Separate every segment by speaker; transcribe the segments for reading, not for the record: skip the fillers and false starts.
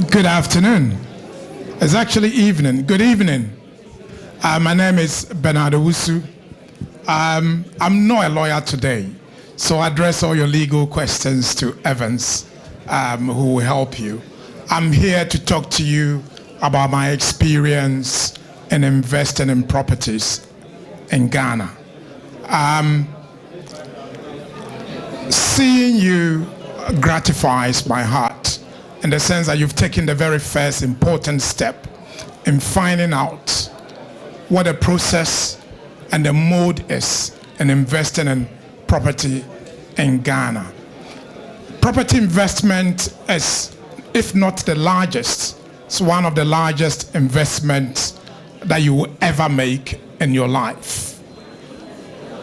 Speaker 1: Good afternoon. It's actually evening. Good evening. My name is Bennard Owusu. I'm not a lawyer today, so I address all your legal questions to Evans, who will help you. I'm here to talk to you about my experience in investing in properties in Ghana. Seeing you gratifies my heart in the sense that you've taken the very first important step in finding out what the process and the mode is in investing in property in Ghana. Property investment is, if not the largest, it's one of the largest investments that you will ever make in your life.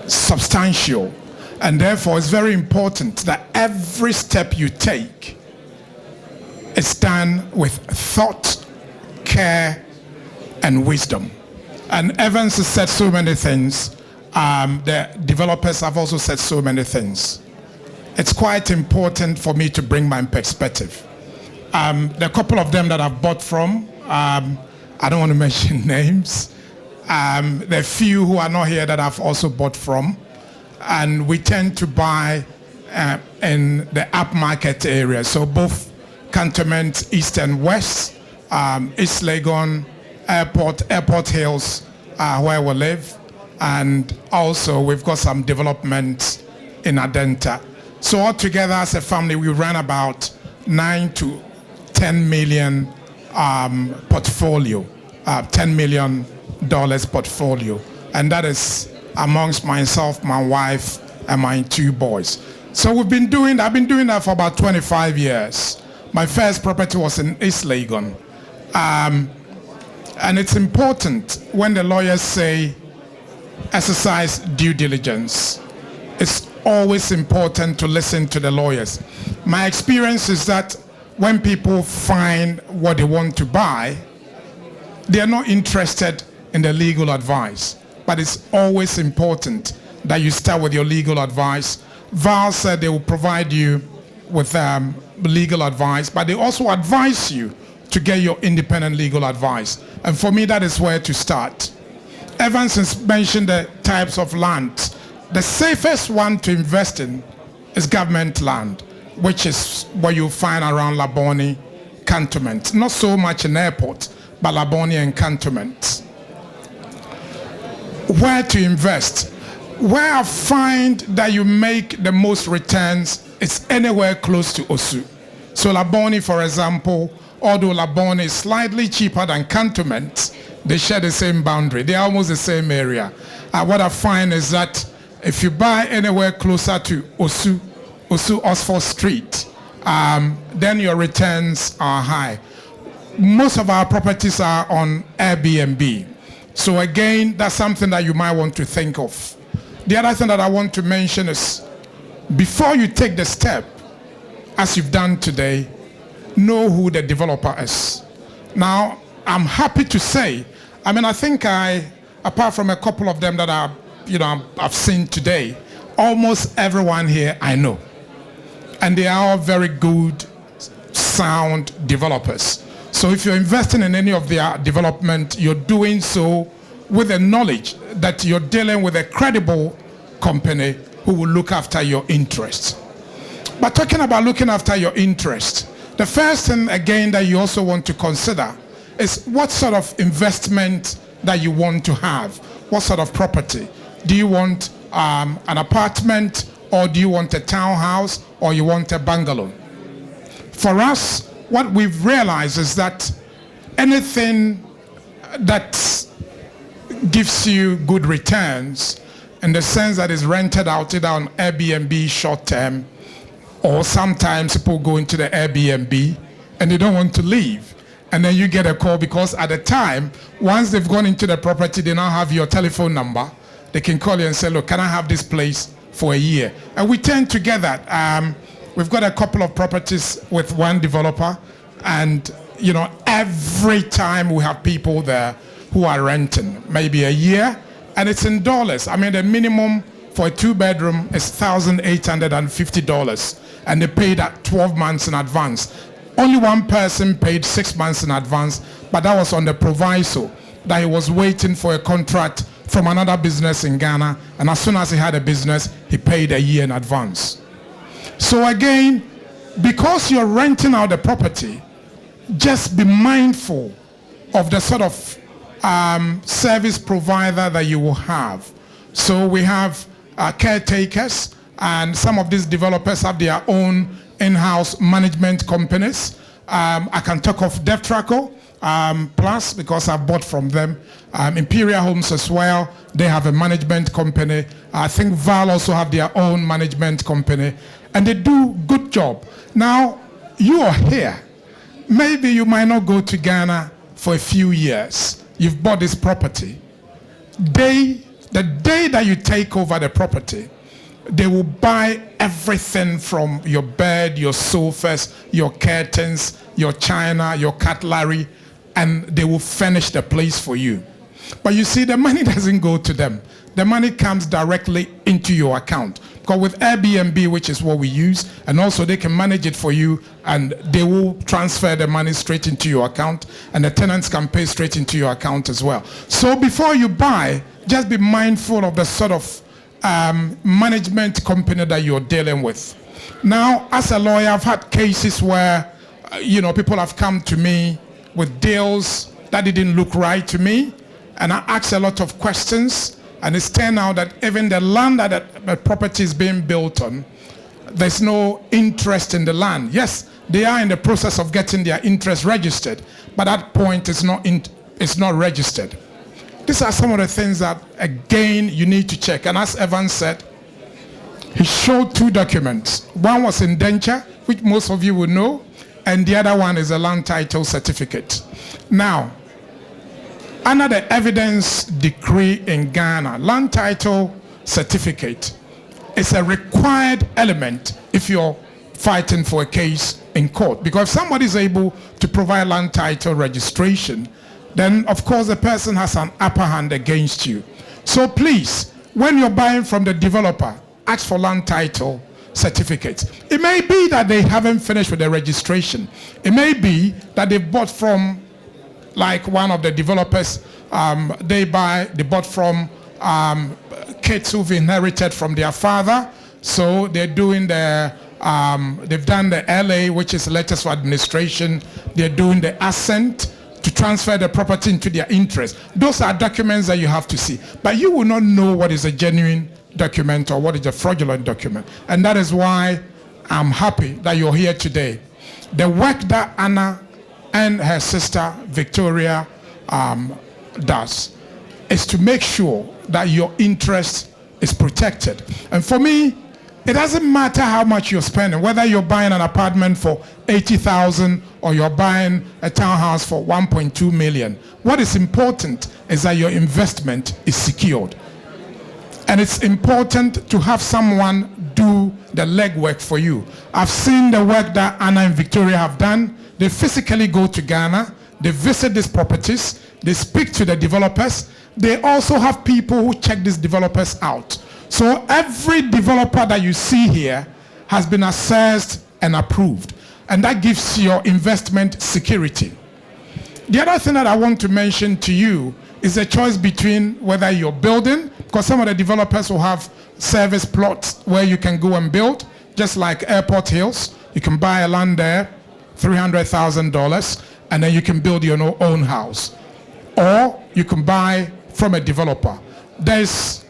Speaker 1: Substantial. And therefore, it's very important that every step you take is done with thought, care, and wisdom. And Evans has said so many things. The developers have also said so many things. It's quite important for me to bring my perspective. The couple of them that I've bought from, I don't want to mention names. There are few who are not here that I've also bought from. And we tend to buy in the upmarket area. So both cantonment, east and west, East Legon, Airport Hills, where we live. And also we've got some developments in Adenta. So altogether as a family, we run about 9 to 10 million portfolio, $10 million portfolio. And that is amongst myself, my wife, and my 2 boys. So I've been doing that for about 25 years. My first property was in East Legon. And it's important when the lawyers say exercise due diligence. It's always important to listen to the lawyers. My experience is that when people find what they want to buy, they are not interested in the legal advice. But it's always important that you start with your legal advice. Val said they will provide you with legal advice, but they also advise you to get your independent legal advice. And for me, that is where to start. Evans has mentioned the types of land. The safest one to invest in is government land, which is what you find around Labone cantonment. Not so much in airport, but Labone and cantonment. Where to invest? Where I find that you make the most returns is anywhere close to Osu. So Labone, for example, although Labone is slightly cheaper than cantonment, they share the same boundary. They're almost the same area. What I find is that if you buy anywhere closer to Osu, Oxford Street, then your returns are high. Most of our properties are on Airbnb. So again, that's something that you might want to think of. The other thing that I want to mention is, before you take the step, as you've done today, know who the developer is. Now, I'm happy to say, I think apart from a couple of them that I've seen today, almost everyone here I know. And they are all very good, sound developers. So if you're investing in any of their development, you're doing so with the knowledge that you're dealing with a credible company who will look after your interests. But talking about looking after your interest, the first thing again that you also want to consider is what sort of investment that you want to have. What sort of property? Do you want an apartment, or do you want a townhouse, or you want a bungalow? For us, what we've realized is that anything that gives you good returns, in the sense that is rented out either on Airbnb short term, or sometimes people go into the Airbnb and they don't want to leave. And then you get a call because at the time, once they've gone into the property, they now have your telephone number. They can call you and say, look, can I have this place for a year? And we tend to get that. We've got a couple of properties with one developer, and every time we have people there who are renting, maybe a year, and it's in dollars. The minimum for a 2-bedroom is $1,850, and they pay that 12 months in advance. Only one person paid 6 months in advance, but that was on the proviso that he was waiting for a contract from another business in Ghana, and as soon as he had a business, he paid a year in advance. So again, because you're renting out the property, just be mindful of the sort of service provider that you will have. So we have caretakers, and some of these developers have their own in-house management companies. I can talk of DevTraco Plus, because I've bought from them. Imperial Homes as well, they have a management company. I think Val also have their own management company, and they do good job. Now, you are here. Maybe you might not go to Ghana for a few years. You've bought this property. The day that you take over the property, they will buy everything from your bed, your sofas, your curtains, your china, your cutlery, and they will furnish the place for you. But you see, the money doesn't go to them. The money comes directly into your account. Because with Airbnb, which is what we use, and also they can manage it for you, and they will transfer the money straight into your account, and the tenants can pay straight into your account as well. So before you buy, just be mindful of the sort of management company that you're dealing with. Now, as a lawyer, I've had cases where, people have come to me with deals that didn't look right to me, and I asked a lot of questions. And it's turned out that even the land that the property is being built on, there's no interest in the land. Yes, they are in the process of getting their interest registered, but that point is not registered. These are some of the things that, again, you need to check. And as Evan said, he showed 2 documents. One was indenture, which most of you will know, and the other one is a land title certificate. Now, under the evidence decree in Ghana, land title certificate is a required element if you're fighting for a case in court. Because if somebody is able to provide land title registration, then of course the person has an upper hand against you. So please, when you're buying from the developer, ask for land title certificates. It may be that they haven't finished with the registration. It may be that they bought from like one of the developers, they bought from kids who've inherited from their father. So they're doing they've done the LA, which is letters for administration. They're doing the assent to transfer the property into their interest. Those are documents that you have to see. But you will not know what is a genuine document or what is a fraudulent document. And that is why I'm happy that you're here today. The work that Anna and her sister Victoria does is to make sure that your interest is protected. And for me, it doesn't matter how much you're spending, whether you're buying an apartment for 80,000 or you're buying a townhouse for 1.2 million. What is important is that your investment is secured. And it's important to have someone do the legwork for you. I've seen the work that Anna and Victoria have done. They physically go to Ghana, they visit these properties, they speak to the developers. They also have people who check these developers out. So every developer that you see here has been assessed and approved. And that gives your investment security. The other thing that I want to mention to you is the choice between whether you're building, because some of the developers will have service plots where you can go and build, just like Airport Hills. You can buy a land there, $300,000, and then you can build your own house. Or you can buy from a developer. There's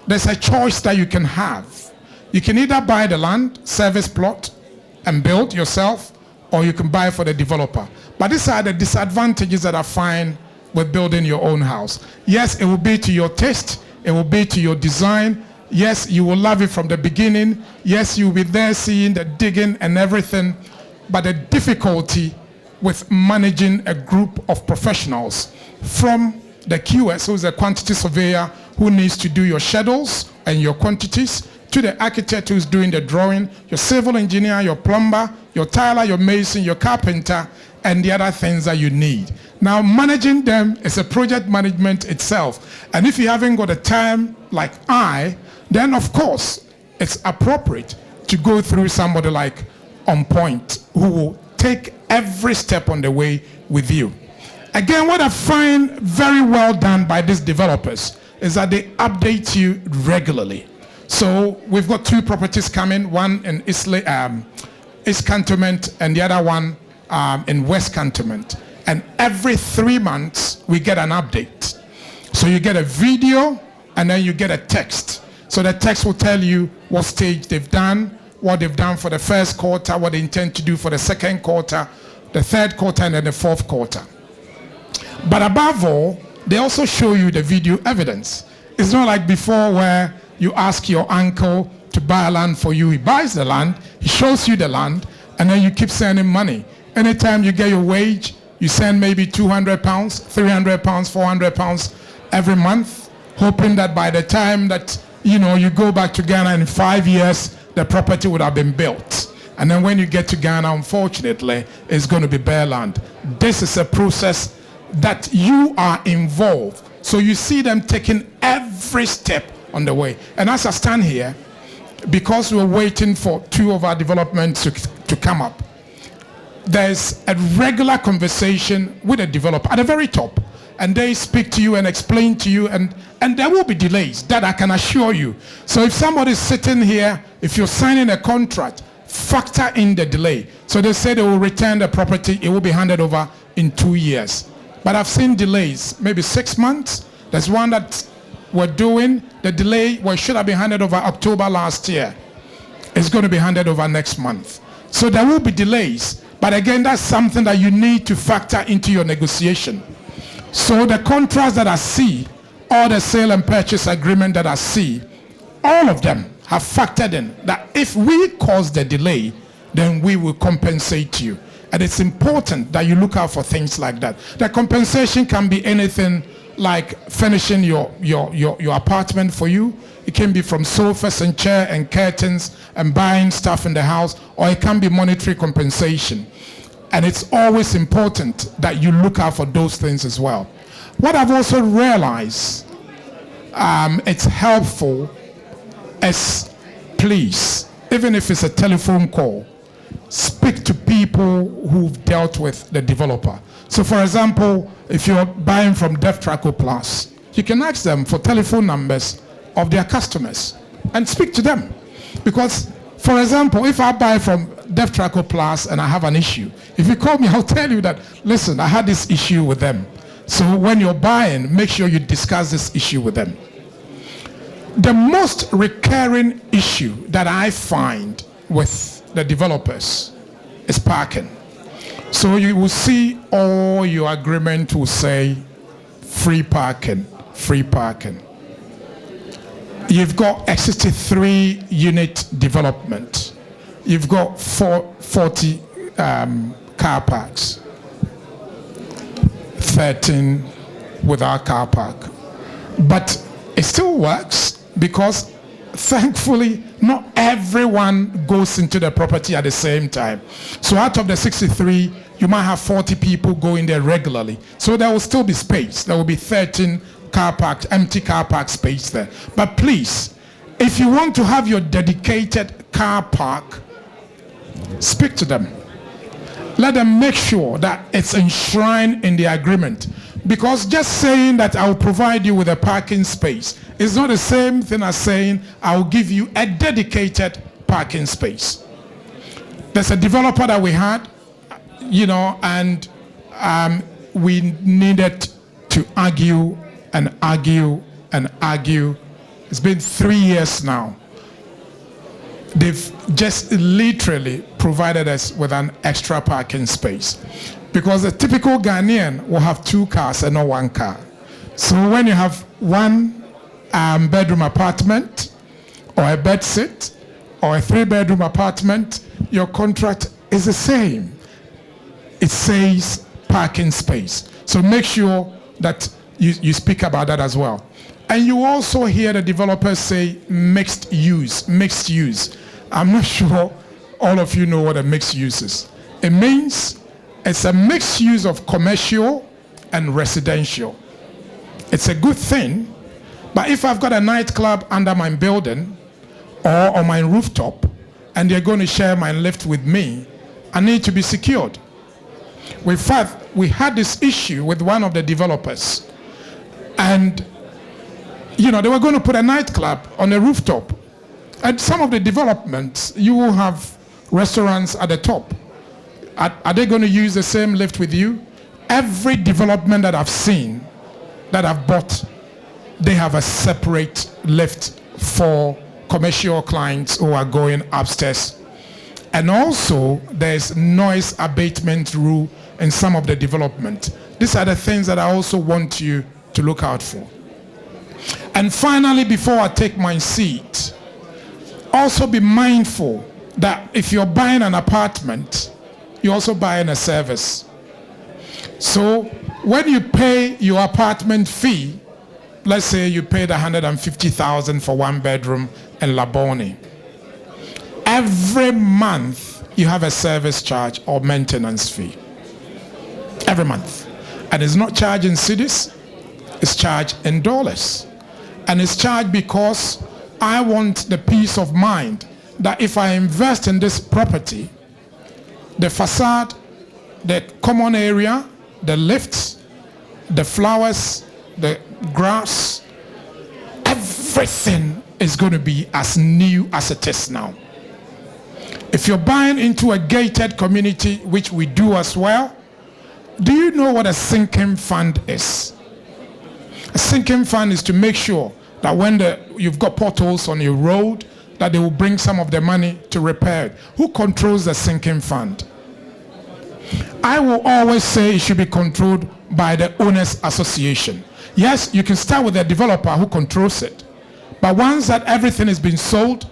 Speaker 1: a choice that you can have. You can either buy the land, service plot, and build yourself, or you can buy for the developer. But these are the disadvantages that I find with building your own house. Yes, it will be to your taste. It will be to your design. Yes, you will love it from the beginning. Yes, you'll be there seeing the digging and everything. But the difficulty with managing a group of professionals, from the QS, who is a quantity surveyor who needs to do your schedules and your quantities, to the architect who's doing the drawing, your civil engineer, your plumber, your tiler, your mason, your carpenter, and the other things that you need. Now, managing them is a project management itself. And if you haven't got a time like I, then of course, it's appropriate to go through somebody like On Point, who will take every step on the way with you. Again, what I find very well done by these developers is that they update you regularly. So we've got 2 properties coming, one in East Cantonment and the other one in West Cantonment. And every 3 months, we get an update. So you get a video and then you get a text. So the text will tell you what stage they've done, what they've done for the first quarter, what they intend to do for the second quarter, the third quarter, and then the fourth quarter. But above all, they also show you the video evidence. It's not like before where you ask your uncle to buy land for you. He buys the land, he shows you the land, and then you keep sending money. Anytime you get your wage, you send maybe £200, £300, £400 every month, hoping that by the time that you go back to Ghana in 5 years, the property would have been built. And then when you get to Ghana, unfortunately, it's going to be bare land. This is a process that you are involved. So you see them taking every step on the way. And as I stand here, because we're waiting for 2 of our developments to come up, there's a regular conversation with a developer at the very top. And they speak to you and explain to you, and there will be delays, that I can assure you. So if somebody's sitting here, if you're signing a contract, factor in the delay. So they say they will return the property, it will be handed over in 2 years. But I've seen delays, maybe 6 months. There's one that we're doing, the delay should have been handed over October last year. It's going to be handed over next month. So there will be delays. But again, that's something that you need to factor into your negotiation. So the contracts that I see, or the sale and purchase agreement that I see, all of them have factored in that if we cause the delay, then we will compensate you. And it's important that you look out for things like that. The compensation can be anything like furnishing your apartment for you. It can be from sofas and chairs and curtains and buying stuff in the house, or it can be monetary compensation. And it's always important that you look out for those things as well. What I've also realized, it's helpful is, please, even if it's a telephone call, speak to people who've dealt with the developer. So for example, if you're buying from Deftraco Plus, you can ask them for telephone numbers of their customers and speak to them. Because, for example, if I buy from Deftraco Plus and I have an issue, if you call me, I'll tell you that, listen, I had this issue with them. So when you're buying, make sure you discuss this issue with them. The most recurring issue that I find with the developers is parking. So you will see all your agreement will say free parking, free parking. You've got a 63 unit development. You've got 40 car parks, 13 without car park. But it still works because thankfully not everyone goes into the property at the same time. So out of the 63, you might have 40 people going there regularly. So there will still be space. There will be 13 car parks, empty car park space there. But please, if you want to have your dedicated car park, speak to them. Let them make sure that it's enshrined in the agreement. Because just saying that I'll provide you with a parking space is not the same thing as saying I'll give you a dedicated parking space. There's a developer that we had, and we needed to argue and argue and argue. It's been 3 years now. They've just literally provided us with an extra parking space. Because a typical Ghanaian will have 2 cars and not 1 car. So when you have 1 bedroom apartment, or a bedsit, or a 3-bedroom apartment, your contract is the same. It says parking space. So make sure that you speak about that as well. And you also hear the developers say mixed use, mixed use. I'm not sure all of you know what a mixed use is. It means it's a mixed use of commercial and residential. It's a good thing, but if I've got a nightclub under my building or on my rooftop and they're going to share my lift with me, need to be secured. We had this issue with one of the developers, and they were going to put a nightclub on a rooftop. And some of the developments, you will have restaurants at the top. Are they going to use the same lift with you? Every development that I've seen, that I've bought, they have a separate lift for commercial clients who are going upstairs. And also, there's noise abatement rule in some of the development. These are the things that I also want you to look out for. And finally, before I take my seat, also be mindful that if you're buying an apartment, you're also buying a service. So when you pay your apartment fee, let's say you paid 150,000 for one bedroom in Labone. Every month you have a service charge or maintenance fee. Every month. And it's not charged in cedis, it's charged in dollars. And it's charged because I want the peace of mind that if I invest in this property, the facade, the common area, the lifts, the flowers, the grass, everything is going to be as new as it is now. If you're buying into a gated community, which we do as well, do you know what a sinking fund is? A sinking fund is to make sure that when you've got potholes on your road, that they will bring some of the money to repair it. Who controls the sinking fund? I will always say it should be controlled by the owners association. Yes, you can start with a developer who controls it. But once that everything has been sold,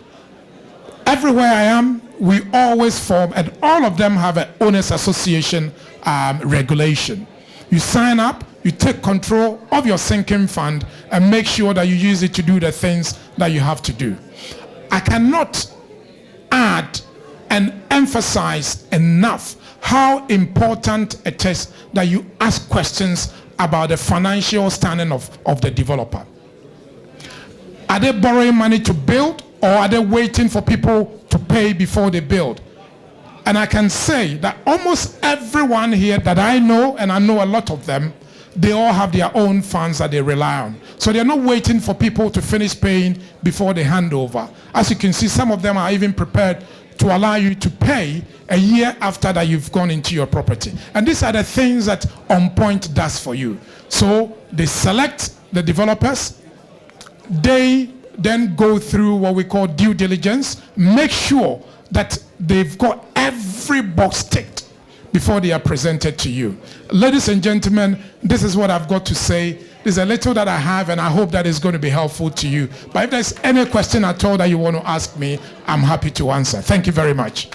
Speaker 1: everywhere I am, we always form, and all of them have an owners association regulation. You sign up, you take control of your sinking fund and make sure that you use it to do the things that you have to do. I cannot add and emphasize enough how important it is that you ask questions about the financial standing of the developer. Are they borrowing money to build, or are they waiting for people to pay before they build? And I can say that almost everyone here that I know, and I know a lot of them, they all have their own funds that they rely on. So they're not waiting for people to finish paying before they hand over. As you can see, some of them are even prepared to allow you to pay a year after that you've gone into your property. And these are the things that On Point does for you. So they select the developers, they then go through what we call due diligence, make sure that they've got every box ticked before they are presented to you. Ladies and gentlemen, this is what I've got to say. There's a little that I have, and I hope that is going to be helpful to you. But if there's any question at all that you want to ask me, I'm happy to answer. Thank you very much.